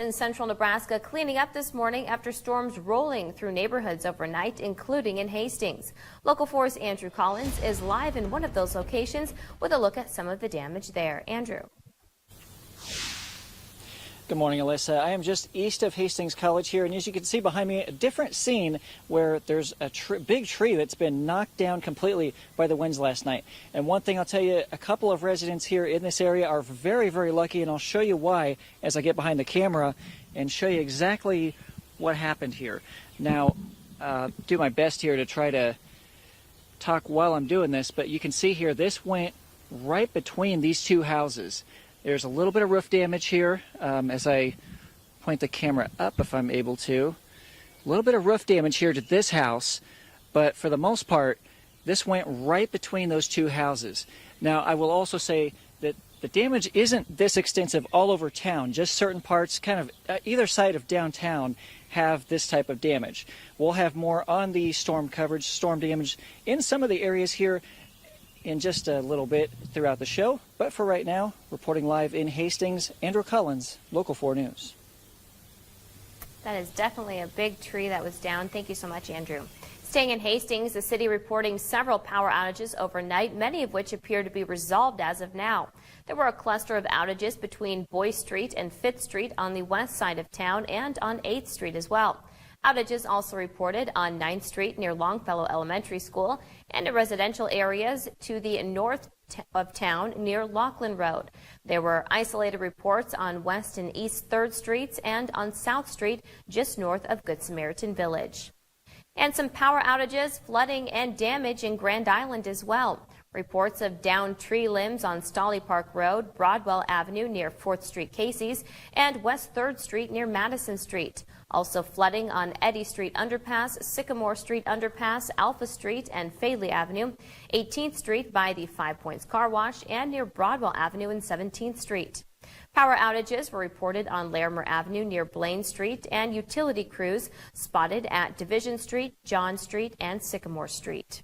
In central Nebraska, cleaning up this morning after storms rolling through neighborhoods overnight, including in Hastings. Local 4's Andrew Collins is live in one of those locations with a look at some of the damage there. Andrew. Good morning, Alyssa. I am just east of Hastings College here, and as you can see behind me, a different scene where there's a big tree that's been knocked down completely by the winds last night. And one thing I'll tell you, a couple of residents here in this area are very, very lucky, and I'll show you why as I get behind the camera and show you exactly what happened here. Now, do my best here to try to talk while I'm doing this, but you can see here, this went right between these two houses. There's a little bit of roof damage here as I point the camera up if I'm able to. A little bit of roof damage here to this house, but for the most part, this went right between those two houses. Now, I will also say that the damage isn't this extensive all over town. Just certain parts, kind of either side of downtown, have this type of damage. We'll have more on the storm coverage, storm damage in some of the areas here in just a little bit throughout the show. But for right now, reporting live in Hastings, Andrew Collins, Local 4 News. That is definitely a big tree that was down. Thank you so much, Andrew. Staying in Hastings, the city reporting several power outages overnight, many of which appear to be resolved as of now. There were a cluster of outages between Boyce Street and Fifth Street on the west side of town and on 8th Street as well. Outages also reported on 9th Street near Longfellow Elementary School and in residential areas to the north of town near Laughlin Road. There were isolated reports on West and East 3rd Streets and on South Street just north of Good Samaritan Village. And some power outages, flooding, and damage in Grand Island as well. Reports of downed tree limbs on Stolly Park Road, Broadwell Avenue near 4th Street Casey's, and West 3rd Street near Madison Street. Also flooding on Eddy Street Underpass, Sycamore Street Underpass, Alpha Street, and Fadley Avenue, 18th Street by the 5 Points Car Wash, and near Broadwell Avenue and 17th Street. Power outages were reported on Larimer Avenue near Blaine Street, and utility crews spotted at Division Street, John Street, and Sycamore Street.